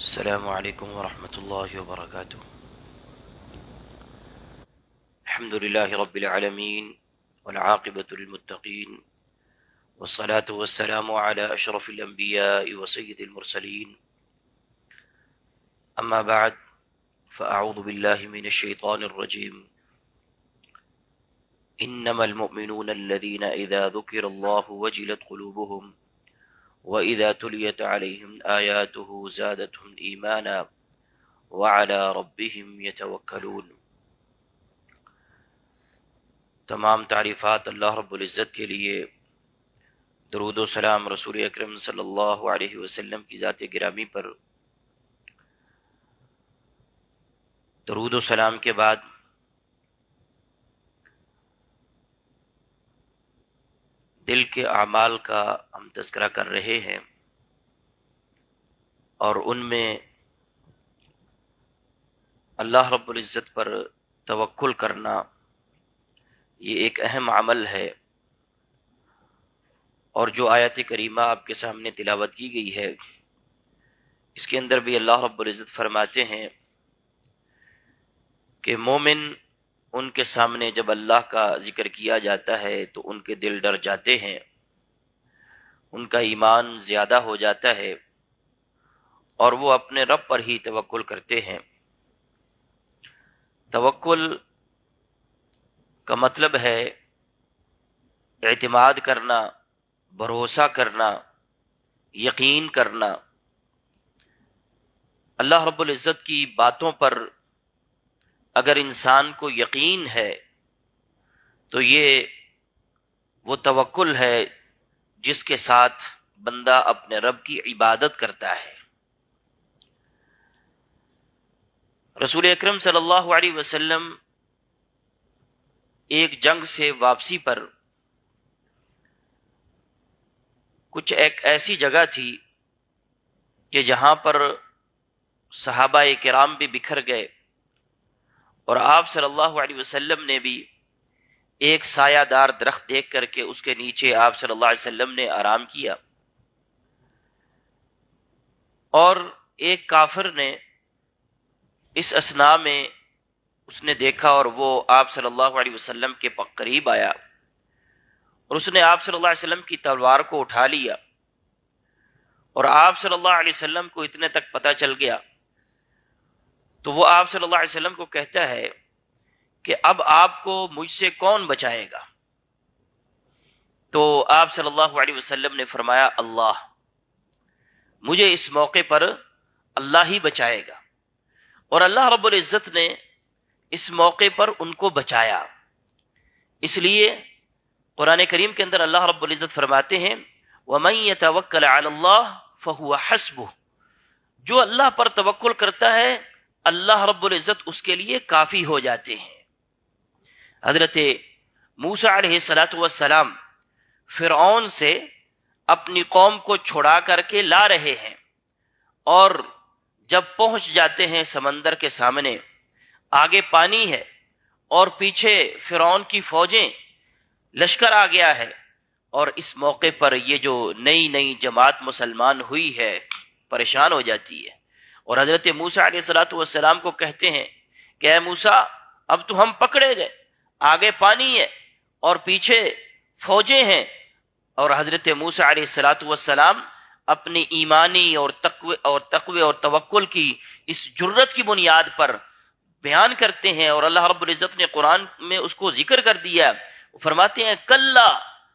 السلام عليكم ورحمة الله وبركاته. الحمد لله رب العالمين والعاقبة للمتقين والصلاة والسلام على أشرف الأنبياء وسيد المرسلين. أما بعد فأعوذ بالله من الشيطان الرجيم. إنما المؤمنون الذين إذا ذكر الله وجلت قلوبهم وإذا تليت عليهم آياته زادتهم إيمانا وعلى ربهم يتوكلون. تمام تعریفات اللہ رب العزت کے لیے، درود و سلام رسول اکرم صلی اللہ علیہ وسلم کی ذات گرامی پر. درود و سلام کے بعد دل کے اعمال کا ہم تذکرہ کر رہے ہیں، اور ان میں اللہ رب العزت پر توکل کرنا یہ ایک اہم عمل ہے. اور جو آیت کریمہ آپ کے سامنے تلاوت کی گئی ہے، اس کے اندر بھی اللہ رب العزت فرماتے ہیں کہ مومن ان کے سامنے جب اللہ کا ذکر کیا جاتا ہے تو ان کے دل ڈر جاتے ہیں، ان کا ایمان زیادہ ہو جاتا ہے، اور وہ اپنے رب پر ہی توکل کرتے ہیں. توکل کا مطلب ہے اعتماد کرنا، بھروسہ کرنا، یقین کرنا. اللہ رب العزت کی باتوں پر اگر انسان کو یقین ہے تو یہ وہ توکل ہے جس کے ساتھ بندہ اپنے رب کی عبادت کرتا ہے. رسول اکرم صلی اللہ علیہ وسلم ایک جنگ سے واپسی پر کچھ ایک ایسی جگہ تھی کہ جہاں پر صحابہ کرام بھی بکھر گئے، اور آپ صلی اللہ علیہ وسلم نے بھی ایک سایہ دار درخت دیکھ کر کے اس کے نیچے آپ صلی اللہ علیہ وسلم نے آرام کیا. اور ایک کافر نے اس اثناء میں اس نے دیکھا، اور وہ آپ صلی اللہ علیہ وسلم کے قریب آیا، اور اس نے آپ صلی اللہ علیہ وسلم کی تلوار کو اٹھا لیا. اور آپ صلی اللہ علیہ وسلم کو اتنے تک پتہ چل گیا تو وہ آپ صلی اللہ علیہ وسلم کو کہتا ہے کہ اب آپ کو مجھ سے کون بچائے گا؟ تو آپ صلی اللہ علیہ وسلم نے فرمایا اللہ، مجھے اس موقع پر اللہ ہی بچائے گا. اور اللہ رب العزت نے اس موقع پر ان کو بچایا. اس لیے قرآن کریم کے اندر اللہ رب العزت فرماتے ہیں وَمَن يَتَوَكَّلْ عَلَى اللَّهِ فَهُوَ حَسْبُهُ، جو اللہ پر توکل کرتا ہے اللہ رب العزت اس کے لیے کافی ہو جاتے ہیں. حضرت موسیٰ علیہ السلام فرعون سے اپنی قوم کو چھڑا کر کے لا رہے ہیں، اور جب پہنچ جاتے ہیں سمندر کے سامنے، آگے پانی ہے اور پیچھے فرعون کی فوجیں، لشکر آ گیا ہے. اور اس موقع پر یہ جو نئی نئی جماعت مسلمان ہوئی ہے پریشان ہو جاتی ہے، اور حضرت موسیٰ علیہ السلام کو کہتے ہیں کہ اے موسیٰ، اب تو ہم پکڑے گئے، آگے پانی ہے اور پیچھے فوجیں ہیں. اور حضرت موسیٰ علیہ السلام اپنی ایمانی اور تقوی اور توکل کی اس جرت کی بنیاد پر بیان کرتے ہیں، اور اللہ رب العزت نے قرآن میں اس کو ذکر کر دیا. وہ فرماتے ہیں کلا،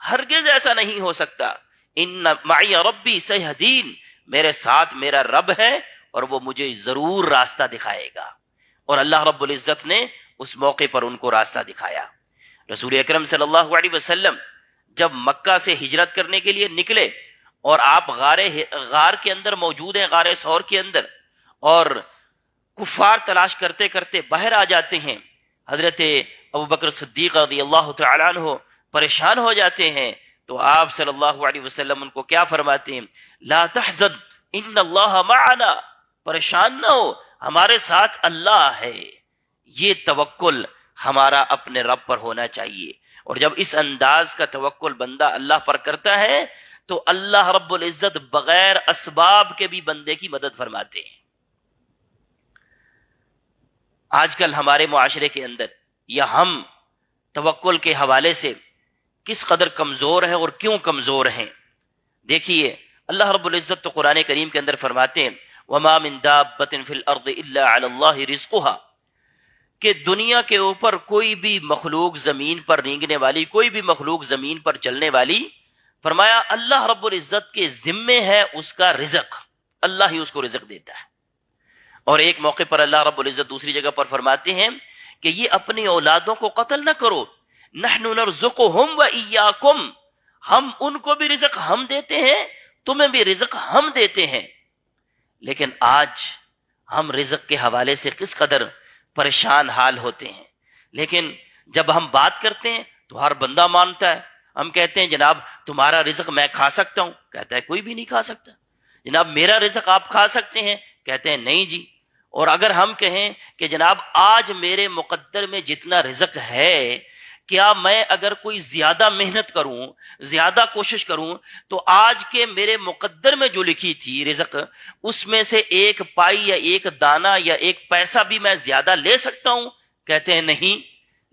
ہرگز ایسا نہیں ہو سکتا، ان معی ربی سیہدین، میرے ساتھ میرا رب ہے اور وہ مجھے ضرور راستہ دکھائے گا. اور اللہ رب العزت نے اس موقع پر ان کو راستہ دکھایا. رسول اکرم صلی اللہ علیہ وسلم جب مکہ سے ہجرت کرنے کے لیے نکلے، اور آپ غار کے اندر موجود ہیں، غار ثور کے اندر، اور کفار تلاش کرتے کرتے باہر آ جاتے ہیں. حضرت ابوبکر صدیق رضی اللہ تعالی عنہ پریشان ہو جاتے ہیں، تو آپ صلی اللہ علیہ وسلم ان کو کیا فرماتے ہیں؟ لا تحزن ان اللہ معنا، پریشان نہ ہو، ہمارے ساتھ اللہ ہے. یہ توکل ہمارا اپنے رب پر ہونا چاہیے. اور جب اس انداز کا توکل بندہ اللہ پر کرتا ہے تو اللہ رب العزت بغیر اسباب کے بھی بندے کی مدد فرماتے ہیں. آج کل ہمارے معاشرے کے اندر یا ہم توکل کے حوالے سے کس قدر کمزور ہیں اور کیوں کمزور ہیں. دیکھیے اللہ رب العزت تو قرآن کریم کے اندر فرماتے ہیں وَمَا مِن دَابَّةٍ فِي الْأَرْضِ إِلَّا عَلَى اللَّهِ رِزْقُهَا، کہ دنیا کے اوپر کوئی بھی مخلوق زمین پر رینگنے والی، کوئی بھی مخلوق زمین پر چلنے والی، فرمایا اللہ رب العزت کے ذمے ہے اس کا رزق، اللہ ہی اس کو رزق دیتا ہے. اور ایک موقع پر اللہ رب العزت دوسری جگہ پر فرماتے ہیں کہ یہ اپنی اولادوں کو قتل نہ کرو، نحن نرزقهم وإياكم، ہم ان کو بھی رزق ہم دیتے ہیں، تمہیں بھی رزق ہم دیتے ہیں. لیکن آج ہم رزق کے حوالے سے کس قدر پریشان حال ہوتے ہیں. لیکن جب ہم بات کرتے ہیں تو ہر بندہ مانتا ہے. ہم کہتے ہیں جناب تمہارا رزق میں کھا سکتا ہوں، کہتا ہے کوئی بھی نہیں کھا سکتا. جناب میرا رزق آپ کھا سکتے ہیں، کہتے ہیں نہیں جی. اور اگر ہم کہیں کہ جناب آج میرے مقدر میں جتنا رزق ہے، کیا میں اگر کوئی زیادہ محنت کروں، زیادہ کوشش کروں، تو آج کے میرے مقدر میں جو لکھی تھی رزق، اس میں سے ایک پائی یا ایک دانہ یا ایک پیسہ بھی میں زیادہ لے سکتا ہوں؟ کہتے ہیں نہیں.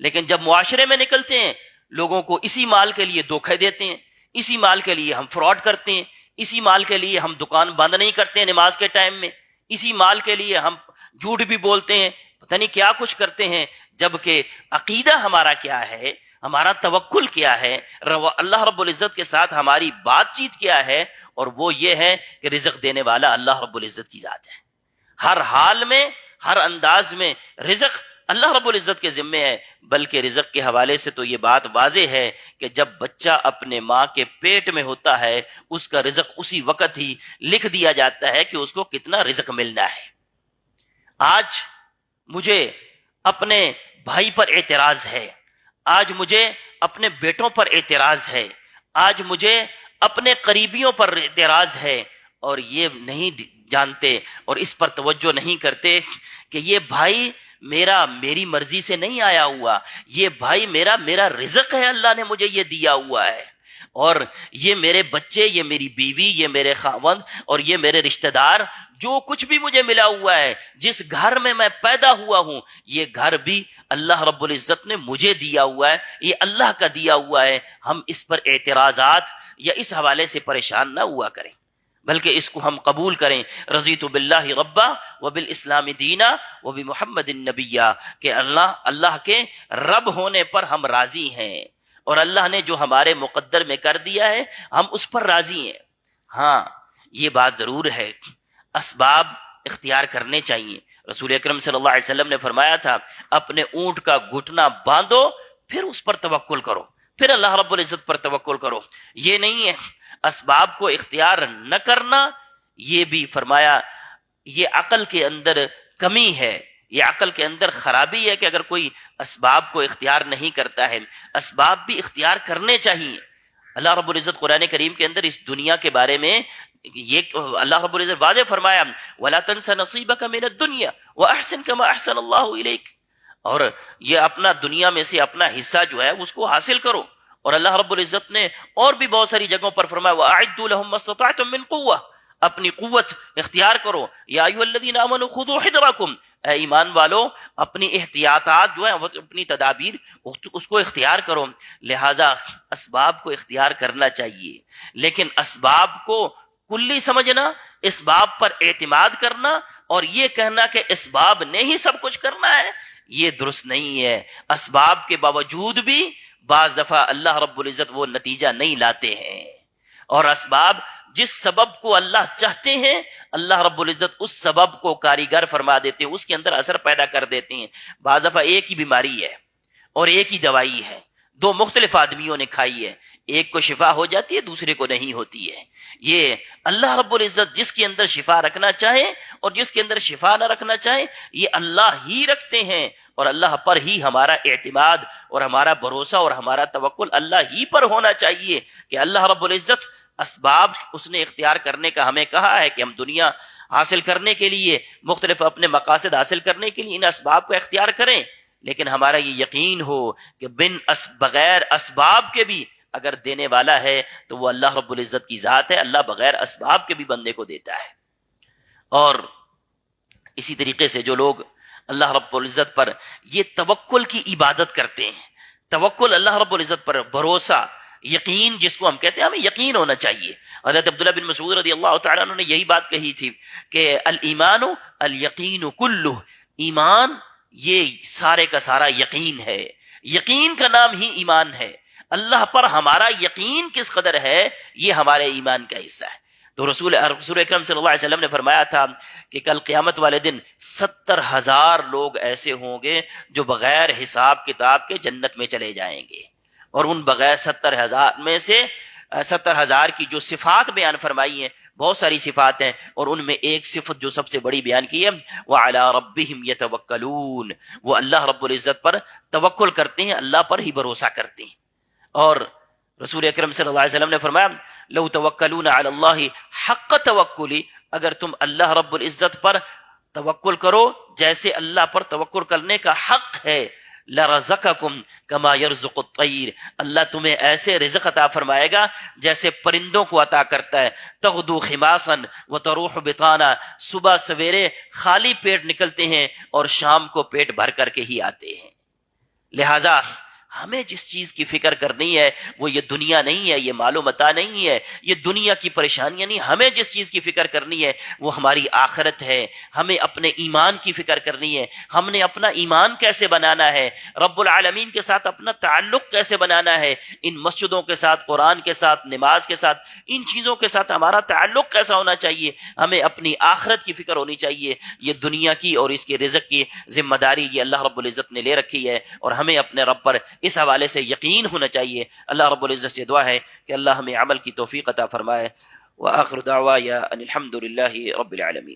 لیکن جب معاشرے میں نکلتے ہیں لوگوں کو اسی مال کے لیے دھوکے دیتے ہیں، اسی مال کے لیے ہم فراڈ کرتے ہیں، اسی مال کے لیے ہم دکان بند نہیں کرتے ہیں نماز کے ٹائم میں، اسی مال کے لیے ہم جھوٹ بھی بولتے ہیں، پتہ نہیں کیا کچھ کرتے ہیں. جبکہ عقیدہ ہمارا کیا ہے، ہمارا توکل کیا ہے، اللہ رب العزت کے ساتھ ہماری بات چیت کیا ہے، اور وہ یہ ہے کہ رزق دینے والا اللہ رب العزت کی ذات ہے. ہر حال میں، ہر انداز میں رزق اللہ رب العزت کے ذمے ہے. بلکہ رزق کے حوالے سے تو یہ بات واضح ہے کہ جب بچہ اپنے ماں کے پیٹ میں ہوتا ہے اس کا رزق اسی وقت ہی لکھ دیا جاتا ہے کہ اس کو کتنا رزق ملنا ہے. آج مجھے اپنے بھائی پر اعتراض ہے، آج مجھے اپنے بیٹوں پر اعتراض ہے، آج مجھے اپنے قریبیوں پر اعتراض ہے، اور یہ نہیں جانتے اور اس پر توجہ نہیں کرتے کہ یہ بھائی میری مرضی سے نہیں آیا ہوا، یہ بھائی میرا رزق ہے، اللہ نے مجھے یہ دیا ہوا ہے. اور یہ میرے بچے، یہ میری بیوی، یہ میرے خاوند اور یہ میرے رشتہ دار، جو کچھ بھی مجھے ملا ہوا ہے، جس گھر میں میں پیدا ہوا ہوں، یہ گھر بھی اللہ رب العزت نے مجھے دیا ہوا ہے، یہ اللہ کا دیا ہوا ہے. ہم اس پر اعتراضات یا اس حوالے سے پریشان نہ ہوا کریں، بلکہ اس کو ہم قبول کریں. رضیت باللہ ربا وبالاسلام دینا وبمحمد النبیہ، کہ اللہ کے رب ہونے پر ہم راضی ہیں، اور اللہ نے جو ہمارے مقدر میں کر دیا ہے ہم اس پر راضی ہیں. ہاں یہ بات ضرور ہے، اسباب اختیار کرنے چاہیے. رسول اکرم صلی اللہ علیہ وسلم نے فرمایا تھا اپنے اونٹ کا گھٹنا باندھو، پھر اس پر توکل کرو، پھر اللہ رب العزت پر توکل کرو. یہ نہیں ہے اسباب کو اختیار نہ کرنا، یہ بھی فرمایا یہ عقل کے اندر کمی ہے، یہ عقل کے اندر خرابی ہے کہ اگر کوئی اسباب کو اختیار نہیں کرتا ہے. اسباب بھی اختیار کرنے چاہیے. اللہ رب العزت قرآن کریم کے اندر اس دنیا کے بارے میں یہ اللہ رب العزت واضح فرمایا وَلَا تَنْسَ نَصِيبَكَ مِنَ الدُّنْيَا وَأَحْسِنْ كَمَا أَحْسَنَ اللَّهُ إِلَيْكَ، اور یہ اپنا دنیا میں سے اپنا حصہ جو ہے اس کو حاصل کرو. اور اللہ رب العزت نے اور بھی بہت ساری جگہوں پر فرمایا وَأَعِدُّوا لَهُم مَّا اسْتَطَعْتُم مِّن قُوَّةٍ، اپنی قوت اختیار کرو. یا ایھا الذین آمنوا خذوا حذرکم، اے ایمان والو اپنی احتیاطات جو ہیں اپنی تدابیر اس کو اختیار کرو. لہذا اسباب کو اختیار کرنا چاہیے، لیکن اسباب کو کلی سمجھنا، اسباب پر اعتماد کرنا اور یہ کہنا کہ اسباب نے ہی سب کچھ کرنا ہے، یہ درست نہیں ہے. اسباب کے باوجود بھی بعض دفعہ اللہ رب العزت وہ نتیجہ نہیں لاتے ہیں، اور اسباب جس سبب کو اللہ چاہتے ہیں اللہ رب العزت اس سبب کو کاریگر فرما دیتے ہیں، اس کے اندر اثر پیدا کر دیتے ہیں. بعض دفعہ ایک ہی بیماری ہے اور ایک ہی دوائی ہے، دو مختلف آدمیوں نے کھائی ہے، ایک کو شفا ہو جاتی ہے دوسرے کو نہیں ہوتی ہے. یہ اللہ رب العزت جس کے اندر شفا رکھنا چاہے اور جس کے اندر شفا نہ رکھنا چاہے یہ اللہ ہی رکھتے ہیں، اور اللہ پر ہی ہمارا اعتماد اور ہمارا بھروسہ اور ہمارا توکل اللہ ہی پر ہونا چاہیے کہ اللہ رب العزت اسباب اس نے اختیار کرنے کا ہمیں کہا ہے کہ ہم دنیا حاصل کرنے کے لیے، مختلف اپنے مقاصد حاصل کرنے کے لیے ان اسباب کو اختیار کریں، لیکن ہمارا یہ یقین ہو کہ بغیر اسباب کے بھی اگر دینے والا ہے تو وہ اللہ رب العزت کی ذات ہے. اللہ بغیر اسباب کے بھی بندے کو دیتا ہے. اور اسی طریقے سے جو لوگ اللہ رب العزت پر یہ توکل کی عبادت کرتے ہیں. توکل اللہ رب العزت پر بھروسہ، یقین جس کو ہم کہتے ہیں، ہمیں یقین ہونا چاہیے. حضرت عبداللہ بن مسعود رضی اللہ تعالیٰ عنہ نے یہی بات کہی تھی کہ الایمان الیقین کلہ، ایمان یہ سارے کا سارا یقین ہے. یقین کا نام ہی ایمان ہے. اللہ پر ہمارا یقین کس قدر ہے یہ ہمارے ایمان کا حصہ ہے. تو رسول اکرم صلی اللہ علیہ وسلم نے فرمایا تھا کہ کل قیامت والے دن 70,000 لوگ ایسے ہوں گے جو بغیر حساب کتاب کے جنت میں چلے جائیں گے. اور ان بغیر 70,000 میں سے 70,000 کی جو صفات بیان فرمائی ہیں، بہت ساری صفات ہیں، اور ان میں ایک صفت جو سب سے بڑی بیان کی ہے، وَعَلَىٰ رَبِّهِمْ يَتَوَكَّلُونَ، وہ اللہ رب العزت پر توکل کرتے ہیں، اللہ پر ہی بھروسہ کرتے ہیں. اور رسول اکرم صلی اللہ علیہ وسلم نے فرمایا لو توکلون علی اللہ حق توکلی، اگر تم اللہ رب العزت پر توکل کرو جیسے اللہ پر توکل کرنے کا حق ہے، لرزقکم کما یرزق الطیر، اللہ تمہیں ایسے رزق عطا فرمائے گا جیسے پرندوں کو عطا کرتا ہے. تغدو خماسا وتروح بطانا، صبح سویرے خالی پیٹ نکلتے ہیں اور شام کو پیٹ بھر کر کے ہی آتے ہیں. لہذا ہمیں جس چیز کی فکر کرنی ہے وہ یہ دنیا نہیں ہے، یہ مال و متاع نہیں ہے، یہ دنیا کی پریشانیاں نہیں. ہمیں جس چیز کی فکر کرنی ہے وہ ہماری آخرت ہے. ہمیں اپنے ایمان کی فکر کرنی ہے. ہم نے اپنا ایمان کیسے بنانا ہے، رب العالمین کے ساتھ اپنا تعلق کیسے بنانا ہے، ان مسجدوں کے ساتھ، قرآن کے ساتھ، نماز کے ساتھ، ان چیزوں کے ساتھ ہمارا تعلق کیسا ہونا چاہیے. ہمیں اپنی آخرت کی فکر ہونی چاہیے. یہ دنیا کی اور اس کے رزق کی ذمہ داری یہ اللہ رب العزت نے لے رکھی ہے، اور ہمیں اپنے رب پر اس حوالے سے یقین ہونا چاہیے. اللہ رب العزت سے دعا ہے کہ اللہ ہمیں عمل کی توفیق عطا فرمائے. وآخر دعوایا ان الحمد للہ رب العالمین.